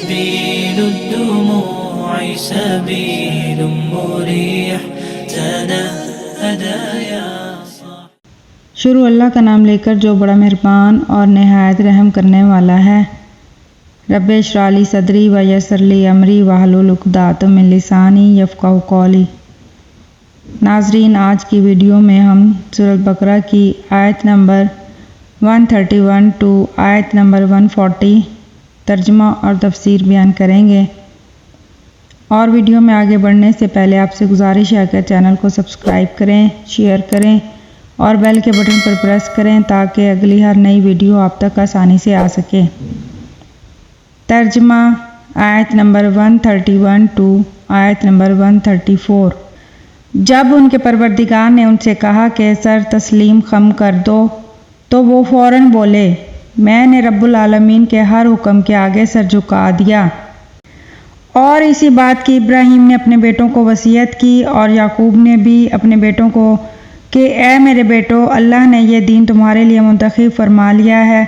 سبيل الدموع سبيل مريح تنهدى يا شروع اللہ کا نام لے کر جو بڑا مہربان اور نہایت رحم کرنے والا ہے۔ رب اشرح لی صدری ویسر لی امری واحلل عقدۃ من لسانی یفقہوا قولی۔ ناظرین، آج کی ویڈیو میں ہم سورۃ البقرہ کی آیت نمبر 131 ٹو آیت نمبر 140 ترجمہ اور تفسیر بیان کریں گے، اور ویڈیو میں آگے بڑھنے سے پہلے آپ سے گزارش ہے کہ چینل کو سبسکرائب کریں، شیئر کریں اور بیل کے بٹن پر پریس کریں تاکہ اگلی ہر نئی ویڈیو آپ تک آسانی سے آ سکے۔ ترجمہ آیت نمبر 131 ٹو آیت نمبر 134۔ جب ان کے پروردگار نے ان سے کہا کہ سر تسلیم خم کر دو تو وہ فوراً بولے، میں نے رب العالمین کے ہر حکم کے آگے سر جھکا دیا۔ اور اسی بات کی ابراہیم نے اپنے بیٹوں کو وصیت کی اور یعقوب نے بھی اپنے بیٹوں کو کہ اے میرے بیٹو، اللہ نے یہ دین تمہارے لیے منتخب فرما لیا ہے،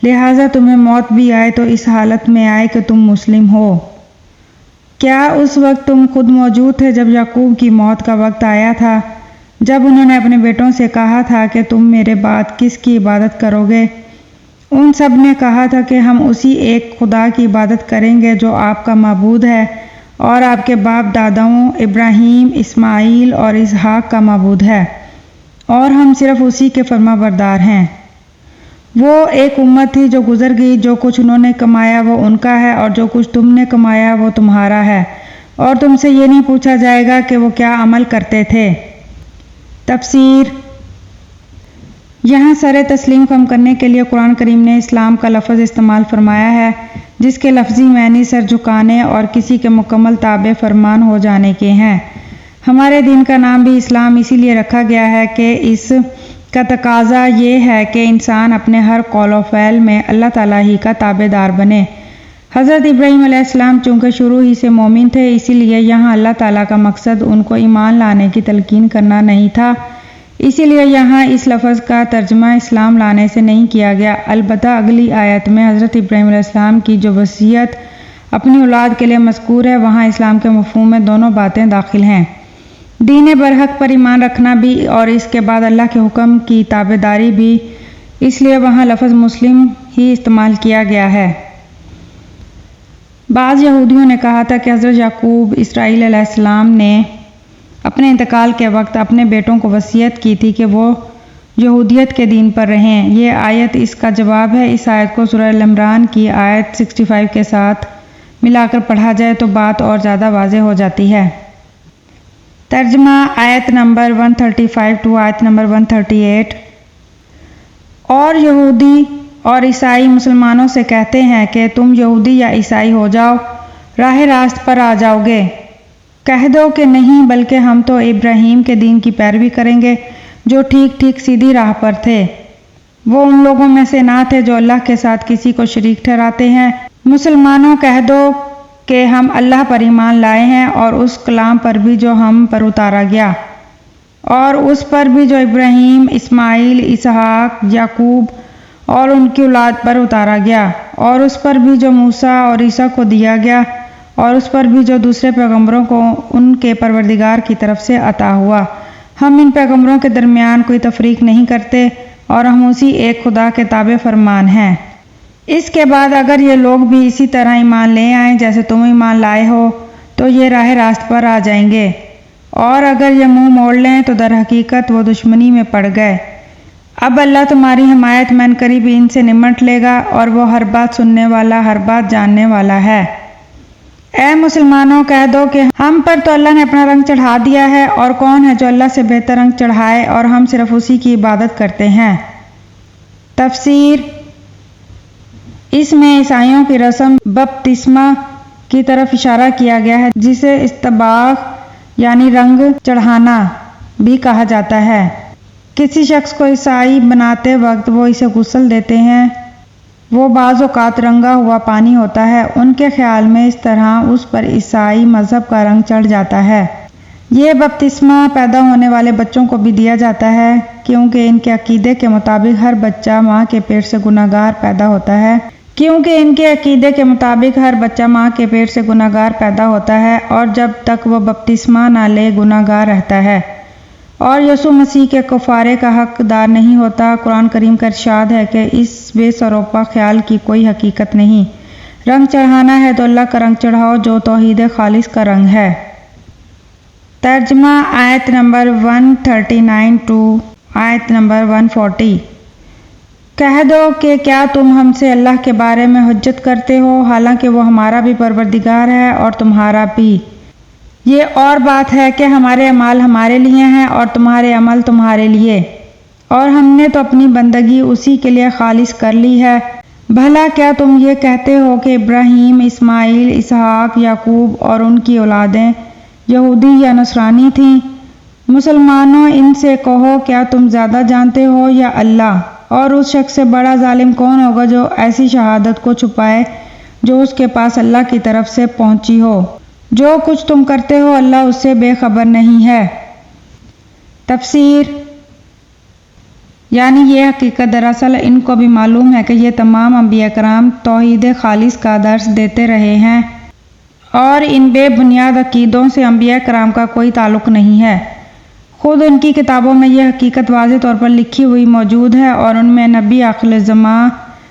لہٰذا تمہیں موت بھی آئے تو اس حالت میں آئے کہ تم مسلم ہو۔ کیا اس وقت تم خود موجود تھے جب یعقوب کی موت کا وقت آیا تھا، جب انہوں نے اپنے بیٹوں سے کہا تھا کہ تم میرے بعد کس کی عبادت کرو گے؟ ان سب نے کہا تھا کہ ہم اسی ایک خدا کی عبادت کریں گے جو آپ کا معبود ہے اور آپ کے باپ داداؤں ابراہیم، اسماعیل اور اسحاق کا معبود ہے، اور ہم صرف اسی کے فرما بردار ہیں۔ وہ ایک امت تھی جو گزر گئی، جو کچھ انہوں نے کمایا وہ ان کا ہے اور جو کچھ تم نے کمایا وہ تمہارا ہے، اور تم سے یہ نہیں پوچھا جائے گا کہ وہ کیا عمل کرتے تھے۔ تفسیر۔ یہاں سر تسلیم خم کرنے کے لیے قرآن کریم نے اسلام کا لفظ استعمال فرمایا ہے، جس کے لفظی معنی سر جھکانے اور کسی کے مکمل تابع فرمان ہو جانے کے ہیں۔ ہمارے دین کا نام بھی اسلام اسی لیے رکھا گیا ہے کہ اس کا تقاضا یہ ہے کہ انسان اپنے ہر قول و فعل میں اللہ تعالیٰ ہی کا تابع دار بنے۔ حضرت ابراہیم علیہ السلام چونکہ شروع ہی سے مومن تھے، اسی لیے یہاں اللہ تعالیٰ کا مقصد ان کو ایمان لانے کی تلقین کرنا نہیں تھا، اسی لیے یہاں اس لفظ کا ترجمہ اسلام لانے سے نہیں کیا گیا۔ البتہ اگلی آیت میں حضرت ابراہیم علیہ السلام کی جو وصیت اپنی اولاد کے لیے مذکور ہے، وہاں اسلام کے مفہوم میں دونوں باتیں داخل ہیں، دین برحق پر ایمان رکھنا بھی اور اس کے بعد اللہ کے حکم کی تابع داری بھی، اس لیے وہاں لفظ مسلم ہی استعمال کیا گیا ہے۔ بعض یہودیوں نے کہا تھا کہ حضرت یعقوب اسرائیل علیہ السلام نے اپنے انتقال کے وقت اپنے بیٹوں کو وصیت کی تھی کہ وہ یہودیت کے دین پر رہیں۔ یہ آیت اس کا جواب ہے۔ اس آیت کو سورہ ال عمران کی آیت 65 کے ساتھ ملا کر پڑھا جائے تو بات اور زیادہ واضح ہو جاتی ہے۔ ترجمہ آیت نمبر 135 ٹو آیت نمبر 138۔ اور یہودی اور عیسائی مسلمانوں سے کہتے ہیں کہ تم یہودی یا عیسائی ہو جاؤ، راہ راست پر آ جاؤ گے۔ کہہ دو کہ نہیں، بلکہ ہم تو ابراہیم کے دین کی پیروی کریں گے جو ٹھیک ٹھیک سیدھی راہ پر تھے۔ وہ ان لوگوں میں سے نہ تھے جو اللہ کے ساتھ کسی کو شریک ٹھہراتے ہیں۔ مسلمانوں کہہ دو کہ ہم اللہ پر ایمان لائے ہیں اور اس کلام پر بھی جو ہم پر اتارا گیا، اور اس پر بھی جو ابراہیم، اسماعیل، اسحاق، یعقوب اور ان کی اولاد پر اتارا گیا، اور اس پر بھی جو موسیٰ اور عیسیٰ کو دیا گیا، اور اس پر بھی جو دوسرے پیغمبروں کو ان کے پروردگار کی طرف سے عطا ہوا۔ ہم ان پیغمبروں کے درمیان کوئی تفریق نہیں کرتے اور ہم اسی ایک خدا کے تابع فرمان ہیں۔ اس کے بعد اگر یہ لوگ بھی اسی طرح ایمان لے آئیں جیسے تم ایمان لائے ہو تو یہ راہ راست پر آ جائیں گے، اور اگر یہ منہ موڑ لیں تو در حقیقت وہ دشمنی میں پڑ گئے۔ اب اللہ تمہاری حمایت میں عنقریب ان سے نمٹ لے گا، اور وہ ہر بات سننے والا، ہر بات جاننے والا ہے۔ اے مسلمانوں، کہہ دو کہ ہم پر تو اللہ نے اپنا رنگ چڑھا دیا ہے، اور کون ہے جو اللہ سے بہتر رنگ چڑھائے، اور ہم صرف اسی کی عبادت کرتے ہیں۔ تفسیر۔ اس میں عیسائیوں کی رسم بپتسمہ کی طرف اشارہ کیا گیا ہے، جسے استباغ یعنی رنگ چڑھانا بھی کہا جاتا ہے۔ کسی شخص کو عیسائی بناتے وقت وہ اسے غسل دیتے ہیں، وہ بعض اوقات رنگا ہوا پانی ہوتا ہے۔ ان کے خیال میں اس طرح اس پر عیسائی مذہب کا رنگ چڑھ جاتا ہے۔ یہ بپتسمہ پیدا ہونے والے بچوں کو بھی دیا جاتا ہے، کیونکہ ان کے عقیدے کے مطابق ہر بچہ ماں کے پیٹ سے گناہگار پیدا ہوتا ہے، کیونکہ ان کے عقیدے کے مطابق ہر بچہ ماں کے پیٹ سے گناہگار پیدا ہوتا ہے اور جب تک وہ بپتسمہ نہ لے گناہگار رہتا ہے اور یسوع مسیح کے کفارے کا حقدار نہیں ہوتا۔ قرآن کریم کا ارشاد ہے کہ اس بے سروپا خیال کی کوئی حقیقت نہیں۔ رنگ چڑھانا ہے تو اللہ کا رنگ چڑھاؤ جو توحید خالص کا رنگ ہے۔ ترجمہ آیت نمبر 139 ٹو آیت نمبر 140۔ کہہ دو کہ کیا تم ہم سے اللہ کے بارے میں حجت کرتے ہو حالانکہ وہ ہمارا بھی پروردگار ہے اور تمہارا بھی۔ یہ اور بات ہے کہ ہمارے اعمال ہمارے لیے ہیں اور تمہارے عمل تمہارے لیے، اور ہم نے تو اپنی بندگی اسی کے لیے خالص کر لی ہے۔ بھلا کیا تم یہ کہتے ہو کہ ابراہیم، اسماعیل، اسحاق، یعقوب اور ان کی اولادیں یہودی یا نصرانی تھیں؟ مسلمانوں ان سے کہو کیا تم زیادہ جانتے ہو یا اللہ؟ اور اس شخص سے بڑا ظالم کون ہوگا جو ایسی شہادت کو چھپائے جو اس کے پاس اللہ کی طرف سے پہنچی ہو؟ جو کچھ تم کرتے ہو اللہ اس سے بے خبر نہیں ہے۔ تفسیر یعنی یہ حقیقت دراصل ان کو بھی معلوم ہے کہ یہ تمام انبیاء کرام توحید خالص کا درس دیتے رہے ہیں اور ان بے بنیاد عقیدوں سے انبیاء کرام کا کوئی تعلق نہیں ہے۔ خود ان کی کتابوں میں یہ حقیقت واضح طور پر لکھی ہوئی موجود ہے اور ان میں نبی آخر الزماں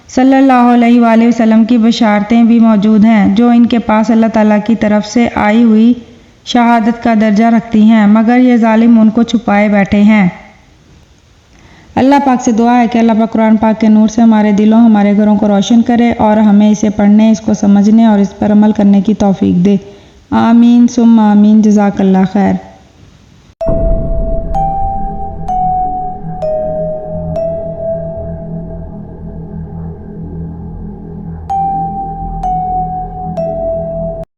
صلی اللہ علیہ وآلہ وسلم کی بشارتیں بھی موجود ہیں جو ان کے پاس اللہ تعالیٰ کی طرف سے آئی ہوئی شہادت کا درجہ رکھتی ہیں، مگر یہ ظالم ان کو چھپائے بیٹھے ہیں۔ اللہ پاک سے دعا ہے کہ اللہ پاک قرآن پاک کے نور سے ہمارے دلوں ہمارے گھروں کو روشن کرے اور ہمیں اسے پڑھنے، اس کو سمجھنے اور اس پر عمل کرنے کی توفیق دے۔ آمین ثم آمین۔ جزاک اللہ خیر۔